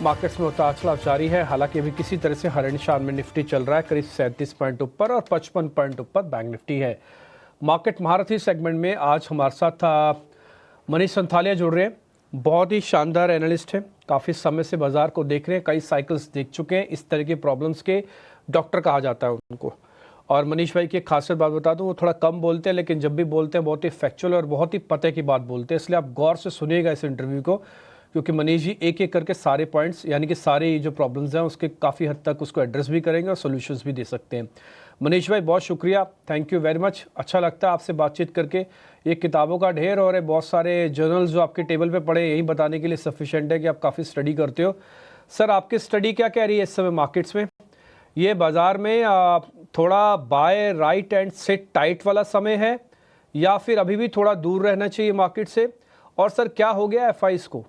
Markets में उतार चढ़ाव जारी है। हालांकि अभी किसी तरह से हर निशान में निफ्टी चल रहा है, करीब 37 पॉइंट ऊपर और 55 पॉइंट ऊपर बैंक निफ्टी है। मार्केट महारथी सेगमेंट में आज हमारे साथ मनीष संथालिया जुड़ रहे हैं। बहुत ही शानदार एनालिस्ट हैं, काफ़ी समय से बाजार को देख रहे हैं, कई साइकिल्स देख चुके हैं। इस तरह के प्रॉब्लम्स के डॉक्टर कहा जाता है उनको। और मनीष भाई की एक खासियत बात बता दूं, वो थोड़ा कम बोलते हैं, लेकिन जब भी बोलते हैं बहुत ही फैक्चुअल और बहुत ही पते की बात बोलते हैं। इसलिए आप गौर से सुनिएगा इस इंटरव्यू को, क्योंकि मनीष जी एक एक करके सारे पॉइंट्स यानी कि सारे जो प्रॉब्लम्स हैं उसके काफ़ी हद तक उसको एड्रेस भी करेंगे और सोल्यूशंस भी दे सकते हैं। मनीष भाई बहुत शुक्रिया, थैंक यू वेरी मच। अच्छा लगता है आपसे बातचीत करके। ये किताबों का ढेर और बहुत सारे जर्नल्स जो आपके टेबल पे पड़े, यही बताने के लिए सफिशिएंट है कि आप काफ़ी स्टडी करते हो। सर, आपकी स्टडी क्या कह रही है इस समय मार्केट्स में? ये बाज़ार में थोड़ा buy right and sit tight वाला समय है, या फिर अभी भी थोड़ा दूर रहना चाहिए मार्केट से? और सर क्या हो गया एफआईज को?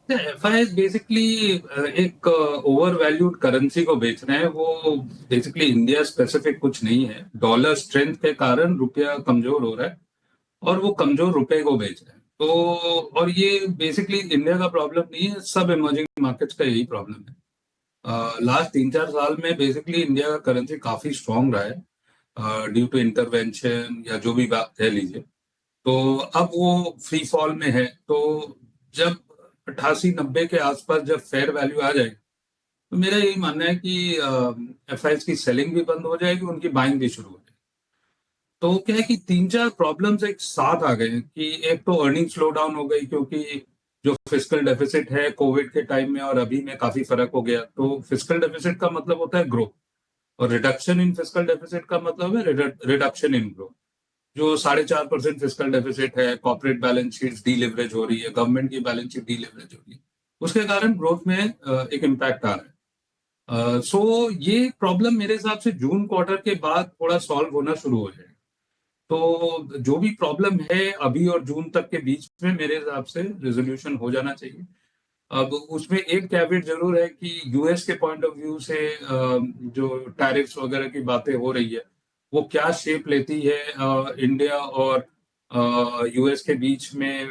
एफआईएस बेसिकली एक ओवर वैल्यूड करेंसी को बेच रहे हैं। वो बेसिकली इंडिया स्पेसिफिक कुछ नहीं है। डॉलर स्ट्रेंथ के कारण रुपया कमजोर हो रहा है और वो कमजोर रुपए को बेच रहे हैं। तो और ये बेसिकली इंडिया का प्रॉब्लम नहीं है, सब इमर्जिंग मार्केट्स का यही प्रॉब्लम है। लास्ट 3-4 साल में बेसिकली इंडिया का करेंसी काफी स्ट्रांग रहा है ड्यू टू इंटरवेंशन या जो भी बात कह लीजिए। तो अब वो फ्री फॉल में है। तो जब 88-90 के आसपास जब फेयर वैल्यू आ जाए, तो मेरा यही मानना है कि एफआईएस की सेलिंग भी बंद हो जाएगी, उनकी बाइंग भी शुरू हो जाएगी। तो क्या है कि 3-4 प्रॉब्लम्स एक साथ आ गए कि एक तो अर्निंग स्लो डाउन हो गई, क्योंकि जो फिस्कल डेफिसिट है कोविड के टाइम में और अभी में काफी फर्क हो गया। तो फिस्कल डेफिसिट का मतलब होता है ग्रोथ, और रिडक्शन इन फिस्कल डेफिसिट का मतलब है रिडक्शन इन ग्रोथ। जो 4.5% फिस्कल डेफिसिट है, कॉर्पोरेट बैलेंस शीट डीलिवरेज हो रही है, गवर्नमेंट की बैलेंस शीट डीलिवरेज हो रही है, उसके कारण ग्रोथ में एक इम्पैक्ट आ रहा है। सो ये प्रॉब्लम मेरे हिसाब से जून क्वार्टर के बाद थोड़ा सॉल्व होना शुरू हो जाएगा। तो जो भी प्रॉब्लम है अभी और जून तक के बीच में मेरे हिसाब से रेजोल्यूशन हो जाना चाहिए। अब उसमें एक कैवेट जरूर है कि यूएस के पॉइंट ऑफ व्यू से जो टैरिफ्स वगैरह की बातें हो रही है, वो क्या शेप लेती है इंडिया और यूएस के बीच में।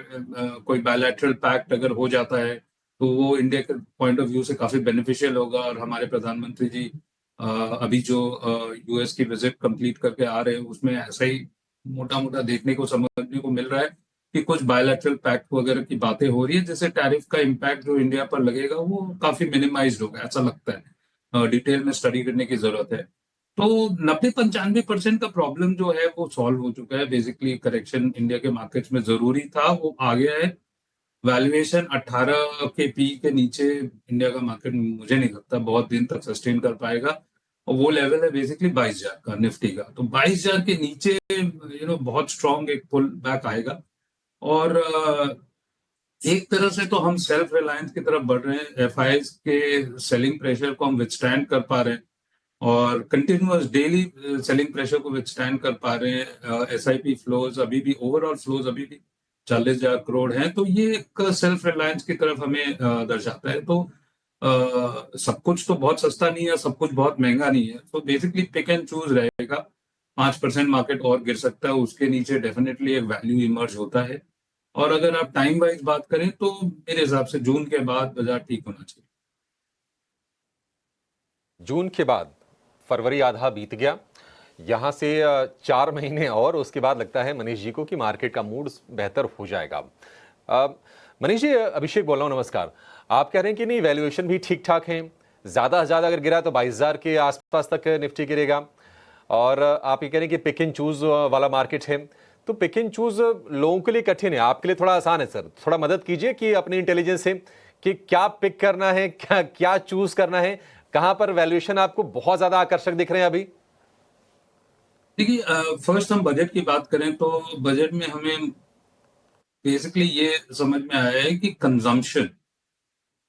कोई बायलैटरल पैक्ट अगर हो जाता है तो वो इंडिया के पॉइंट ऑफ व्यू से काफी बेनिफिशियल होगा। और हमारे प्रधानमंत्री जी अभी जो यूएस की विजिट कंप्लीट करके आ रहे हैं, उसमें ऐसा ही मोटा मोटा देखने को समझने को मिल रहा है कि कुछ बायलैटरल पैक्ट वगैरह की बातें हो रही है, जिससे टैरिफ का इम्पैक्ट जो इंडिया पर लगेगा वो काफी मिनिमाइज होगा, ऐसा लगता है। डिटेल में स्टडी करने की जरूरत है। तो 90-95% का प्रॉब्लम जो है वो सॉल्व हो चुका है। बेसिकली करेक्शन इंडिया के मार्केट्स में जरूरी था, वो आ गया है। वैल्यूएशन 18 के पी के नीचे इंडिया का मार्केट मुझे नहीं लगता बहुत दिन तक सस्टेन कर पाएगा। और वो लेवल है बेसिकली 22,000 का निफ्टी का। तो 22,000 के नीचे बहुत स्ट्रांग एक पुल बैक आएगा। और एक तरह से तो हम सेल्फ रिलायंस की तरफ बढ़ रहे हैं। एफआईएस के सेलिंग प्रेशर को हम विथस्टैंड कर पा रहे हैं, और कंटिन्यूअस डेली सेलिंग प्रेशर को विथस्टैंड कर पा रहे हैं। एसआईपी फ्लोज अभी भी, ओवरऑल फ्लोज अभी भी 40,000 करोड़ हैं। तो ये एक सेल्फ रिलायंस की तरफ हमें दर्शाता है। तो सब कुछ तो बहुत सस्ता नहीं है, सब कुछ बहुत महंगा नहीं है। तो बेसिकली पिक एंड चूज रहेगा। 5% मार्केट और गिर सकता है, उसके नीचे डेफिनेटली एक वैल्यू इमर्ज होता है। और अगर आप टाइम वाइज बात करें तो मेरे हिसाब से जून के बाद बाजार ठीक होना चाहिए। जून के बाद फरवरी आधा बीत गया, यहां से 4 महीने और उसके बाद लगता है मनीष जी को कि मार्केट का मूड बेहतर हो जाएगा। मनीष जी, अभिषेक बोल रहा हूं, नमस्कार। आप कह रहे हैं कि नहीं, वैल्यूएशन भी ठीक ठाक है, ज्यादा से ज्यादा अगर गिरा तो 22,000 के आसपास तक निफ्टी गिरेगा। और आप ये कह रहे हैं कि पिक एंड चूज वाला मार्केट है। तो पिक एंड चूज लोगों के लिए कठिन है, आपके लिए थोड़ा आसान है। सर थोड़ा मदद कीजिए कि अपनी इंटेलिजेंस से कि क्या पिक करना है, क्या क्या चूज करना है, कहां पर वैल्यूएशन आपको बहुत ज्यादा आकर्षक दिख रहे हैं अभी? देखिए, फर्स्ट हम बजट की बात करें तो बजट में हमें बेसिकली ये समझ में आया है कि कंजम्पशन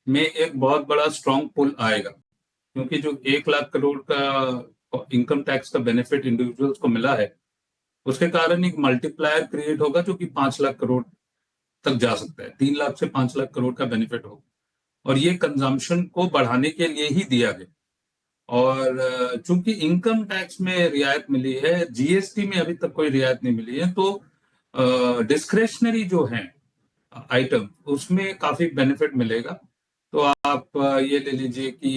में एक बहुत बड़ा स्ट्रांग पुल आएगा, क्योंकि जो 1 लाख करोड़ का इनकम टैक्स का बेनिफिट इंडिविजुअल्स को मिला है, उसके कारण एक मल्टीप्लायर क्रिएट होगा जो कि 5 लाख करोड़ तक जा सकता है। 3 लाख से 5 लाख करोड़ का बेनिफिट होगा, और ये कंजम्पशन को बढ़ाने के लिए ही दिया गया। और चूंकि इनकम टैक्स में रियायत मिली है, जीएसटी में अभी तक कोई रियायत नहीं मिली है, तो डिस्क्रेशनरी जो है आइटम, उसमें काफी बेनिफिट मिलेगा। आप ये ले लीजिए कि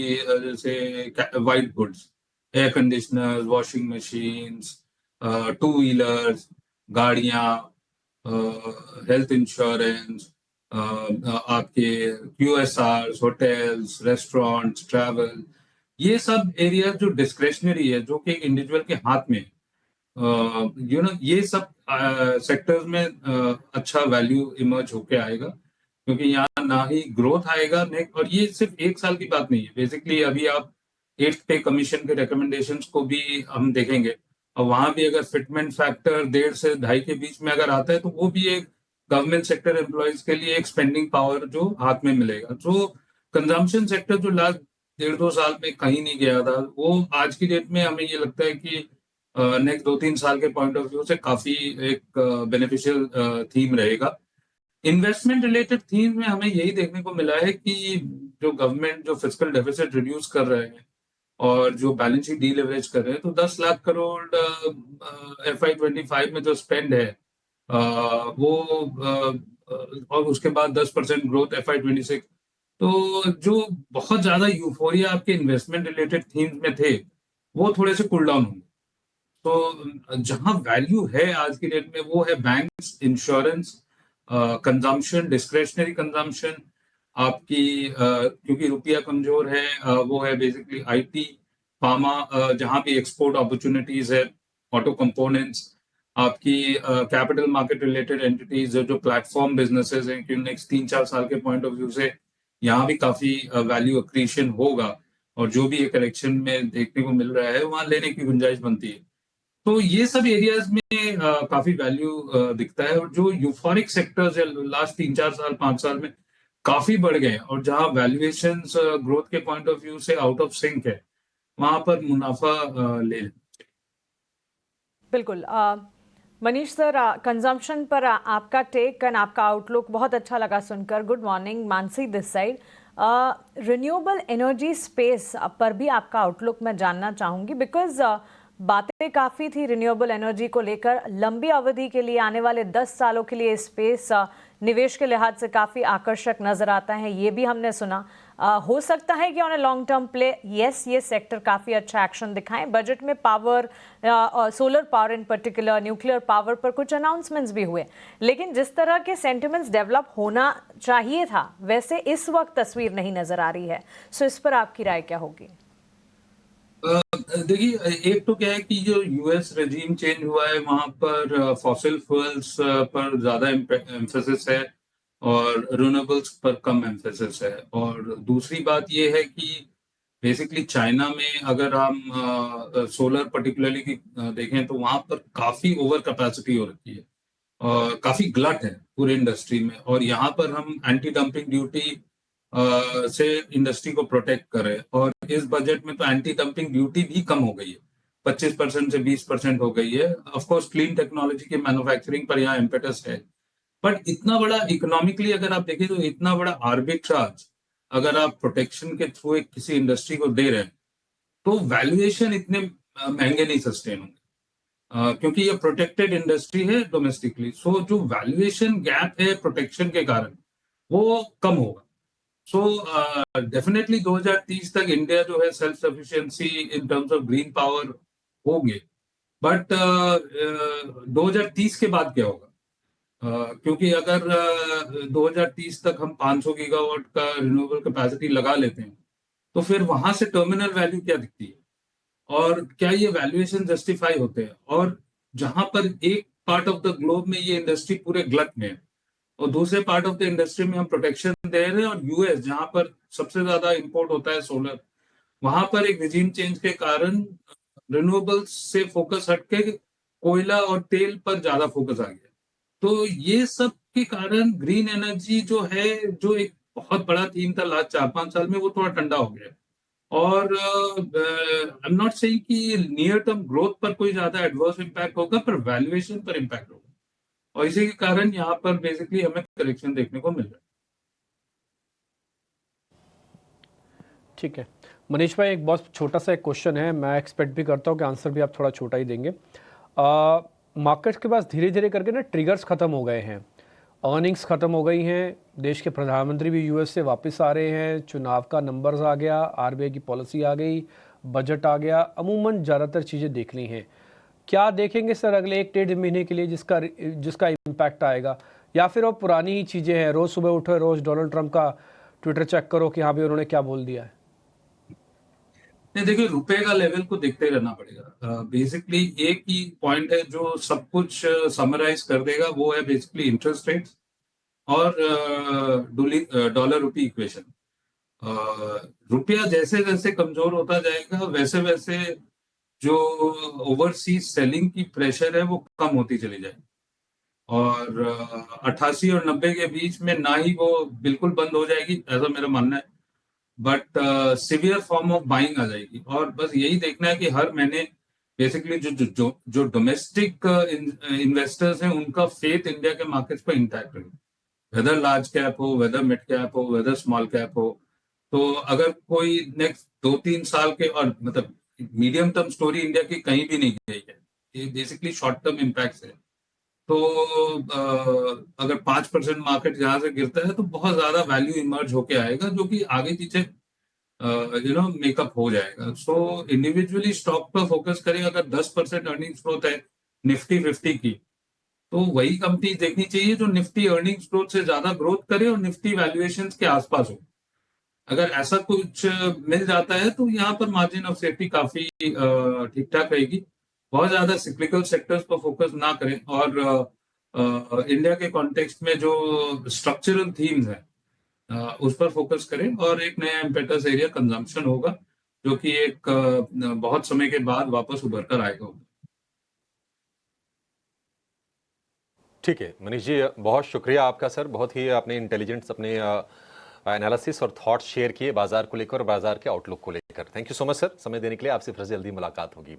जैसे white goods, air conditioners, washing machines, two wheelers, गाड़ियाँ, हेल्थ इंश्योरेंस, आपके क्यूएसआर, होटल्स, रेस्टोरेंट्स, ट्रैवल, ये सब एरिया जो डिस्क्रेशनरी है, जो कि एक इंडिविजुअल के हाथ में, ये सब सेक्टर्स में अच्छा वैल्यू इमर्ज होके आएगा, क्योंकि यहाँ ना ही ग्रोथ आएगा और ये सिर्फ एक साल की बात नहीं है। बेसिकली अभी आप 8th पे कमीशन के रिकमेंडेशंस को भी हम देखेंगे, और वहां भी अगर फिटमेंट फैक्टर 1.5 से 2.5 के बीच में अगर आता है, तो वो भी एक गवर्नमेंट सेक्टर एम्प्लॉयज के लिए एक स्पेंडिंग पावर जो हाथ में मिलेगा। जो कंजम्पशन सेक्टर जो लास्ट 1.5-2 साल में कहीं नहीं गया था, वो आज की डेट में हमें ये लगता है कि नेक्स्ट 2-3 साल के पॉइंट ऑफ व्यू से काफी एक बेनिफिशियल थीम रहेगा। इन्वेस्टमेंट रिलेटेड थीम में हमें यही देखने को मिला है कि जो गवर्नमेंट जो फिस्कल डेफिसिट रिड्यूस कर रहे हैं और जो बैलेंस शीट डीलेवरेज कर रहे हैं, तो 10 लाख करोड़ FY25 में जो स्पेंड है, वो और उसके बाद 10% ग्रोथ FY26, तो जो बहुत ज्यादा यूफोरिया आपके इन्वेस्टमेंट रिलेटेड थीम्स में थे, वो थोड़े से कूल डाउन होंगे। तो जहां वैल्यू है आज की डेट में, वो है banks, insurance, consumption, discretionary consumption आपकी, क्योंकि रुपया कमजोर है, वो है बेसिकली आईटी, फार्मा, जहां भी एक्सपोर्ट अपॉर्चुनिटीज है, ऑटो कंपोनेंट्स, आपकी कैपिटल मार्केट रिलेटेड एंटिटीज, जो प्लेटफॉर्म बिजनेसेस हैं, कि नेक्स्ट 3-4 साल के पॉइंट ऑफ व्यू से यहाँ भी काफी वैल्यू अक्रीशन होगा, और जो भी एक करेक्शन में देखने को मिल रहा है, वहां लेने की गुंजाइश बनती है। तो ये सब एरियाज में काफी वैल्यू दिखता है, और जो यूफोरिक सेक्टर्स है लास्ट 3-4 साल 5 साल में काफी बढ़ गए हैं, और जहां वैल्यूएशंस ग्रोथ के पॉइंट ऑफ व्यू से आउट ऑफ सिंक है, वहां पर मुनाफा ले लें। बिल्कुल। मनीष सर, कंजम्पशन पर आपका टेक एंड आपका आउटलुक बहुत अच्छा लगा सुनकर। Good morning, Mansi this side. Renewable energy space पर भी आपका आउटलुक मैं जानना चाहूँगी, बिकॉज बातें काफ़ी थी रिन्यूएबल एनर्जी को लेकर। लंबी अवधि के लिए, आने वाले 10 सालों के लिए स्पेस निवेश के लिहाज से काफ़ी आकर्षक नज़र आता है, ये भी हमने सुना। हो सकता है कि on a long term play, yes, ये सेक्टर काफ़ी अच्छा एक्शन दिखाएं। बजट में power, solar power in particular, nuclear power पर कुछ अनाउंसमेंट्स भी हुए, लेकिन जिस तरह के सेंटिमेंट्स डेवलप होना चाहिए था, वैसे इस वक्त तस्वीर नहीं नज़र आ रही है। सो इस पर आपकी राय क्या होगी? देखिए, एक तो क्या है कि जो यूएस रेजीम चेंज हुआ है, वहां पर फॉसिल फ्यूल्स पर ज्यादा एम्फेसिस है और रिन्यूएबल्स पर कम एम्फेसिस है। और दूसरी बात ये है कि बेसिकली चाइना में अगर हम सोलर पर्टिकुलरली की देखें, तो वहां पर काफी ओवर कैपेसिटी हो रखी है और काफी ग्लट है पूरे इंडस्ट्री में। और यहाँ पर हम एंटी डंपिंग ड्यूटी से इंडस्ट्री को प्रोटेक्ट करें, और इस बजट में तो एंटी डंपिंग ड्यूटी भी कम हो गई है, 25% से 20% हो गई है। ऑफ कोर्स क्लीन टेक्नोलॉजी के मैन्युफैक्चरिंग पर यहाँ इम्पेटस है, बट इतना बड़ा इकोनॉमिकली अगर आप देखें, तो इतना बड़ा आर्बिट्राज अगर आप प्रोटेक्शन के थ्रू एक किसी इंडस्ट्री को दे रहे हैं, तो वैल्यूएशन इतने महंगे नहीं सस्टेन होंगे, क्योंकि ये प्रोटेक्टेड इंडस्ट्री है डोमेस्टिकली। सो जो वैल्यूएशन गैप है प्रोटेक्शन के कारण, वो कम होगा। सो डेफिनेटली 2030 तक इंडिया जो है self sufficiency in terms of green power होंगे, बट 2030 के बाद क्या होगा? क्योंकि अगर 2030 तक हम 500 गीगावाट का रिन्यूएबल कैपेसिटी लगा लेते हैं, तो फिर वहां से टर्मिनल वैल्यू क्या दिखती है, और क्या ये वैल्यूएशन जस्टिफाई होते हैं? और जहां पर एक पार्ट ऑफ द ग्लोब में ये इंडस्ट्री पूरे ग्लट में है, और दूसरे पार्ट ऑफ द इंडस्ट्री में हम प्रोटेक्शन दे रहे हैं, और यूएस जहां पर सबसे ज्यादा इंपोर्ट होता है सोलर, वहां पर एक रिजीम चेंज के कारण रिन्यूएबल्स से फोकस हटके कोयला और तेल पर ज्यादा फोकस आ गया। तो ये सब के कारण ग्रीन एनर्जी जो है, जो एक बहुत बड़ा थीम था लास्ट 4-5 साल में, वो थोड़ा ठंडा हो गया। और आई एम नॉट सेइंग कि नियर टर्म ग्रोथ पर कोई ज्यादा एडवर्स इम्पैक्ट होगा, पर वैल्यूएशन पर इम्पैक्ट होगा, और इसी के कारण यहाँ पर बेसिकली हमें करेक्शन देखने को मिल रहा है। ठीक है मनीष भाई, एक बहुत छोटा सा एक क्वेश्चन है, मैं एक्सपेक्ट भी करता हूँ कि आंसर भी आप थोड़ा छोटा ही देंगे। मार्केट्स के पास धीरे धीरे करके ना ट्रिगर्स खत्म हो गए हैं, अर्निंग्स ख़त्म हो गई हैं, देश के प्रधानमंत्री भी यूएस से वापस आ रहे हैं, चुनाव का नंबर्स आ गया, आरबीआई की पॉलिसी आ गई, बजट आ गया, अमूमन ज़्यादातर चीज़ें देखनी हैं। क्या देखेंगे सर अगले 1-1.5 महीने के लिए जिसका इम्पैक्ट आएगा, या फिर वो पुरानी ही चीज़ें हैं, रोज़ सुबह उठो रोज़ डोनाल्ड ट्रंप का ट्विटर चेक करो कि हाँ भाई उन्होंने क्या बोल दिया है? नहीं, देखिए, रुपए का लेवल को देखते रहना पड़ेगा। बेसिकली एक ही पॉइंट है जो सब कुछ समराइज कर देगा, वो है बेसिकली इंटरेस्ट रेट्स और डॉलर रुपी इक्वेशन। रुपया जैसे जैसे कमजोर होता जाएगा वैसे वैसे जो ओवरसीज सेलिंग की प्रेशर है वो कम होती चली जाएगी, और 88 और 90 के बीच में ना ही वो बिल्कुल बंद हो जाएगी, ऐसा मेरा मानना है, but severe form of buying आ जाएगी। और बस यही देखना है कि हर महीने बेसिकली जो जो जो जो डोमेस्टिक इन्वेस्टर्स हैं उनका फेथ इंडिया के मार्केट्स पर इंटैक्ट रहे, वेदर लार्ज कैप हो, वेदर मिड कैप हो, वेदर स्मॉल कैप हो। तो अगर कोई नेक्स्ट 2-3 साल के, और मतलब मीडियम टर्म स्टोरी इंडिया की कहीं भी नहीं गई है, ये बेसिकली शॉर्ट टर्म इम्पैक्ट है। तो अगर 5% मार्केट यहाँ से गिरता है तो बहुत ज्यादा वैल्यू इमर्ज होके आएगा, जो कि आगे पीछे मेकअप हो जाएगा। सो इंडिविजुअली स्टॉक पर फोकस करें। अगर 10% अर्निंग्स ग्रोथ है निफ्टी 50 की, तो वही कंपनी देखनी चाहिए जो निफ्टी अर्निंग्स ग्रोथ से ज्यादा ग्रोथ करे और निफ्टी वैल्यूएशंस के आसपास हो। अगर ऐसा कुछ मिल जाता है तो यहाँ पर मार्जिन ऑफ सेफ्टी काफी ठीक ठाक रहेगी। बहुत ज्यादा सिक्लिकल सेक्टर्स पर फोकस ना करें, और इंडिया के कॉन्टेक्स्ट में जो स्ट्रक्चरल थीम्स हैं उस पर फोकस करें, और एक नया इम्पेटस एरिया कंजम्पशन होगा, जो कि एक बहुत समय के बाद वापस उभर कर आएगा। ठीक है मनीष जी, बहुत शुक्रिया आपका सर, बहुत ही आपने इंटेलिजेंट्स अपने एनालिसिस और थॉट्स शेयर किए बाजार को लेकर और बाजार के आउटलुक को लेकर। Thank you so much sir, समय देने के लिए। आपसे फिर से जल्दी मुलाकात होगी।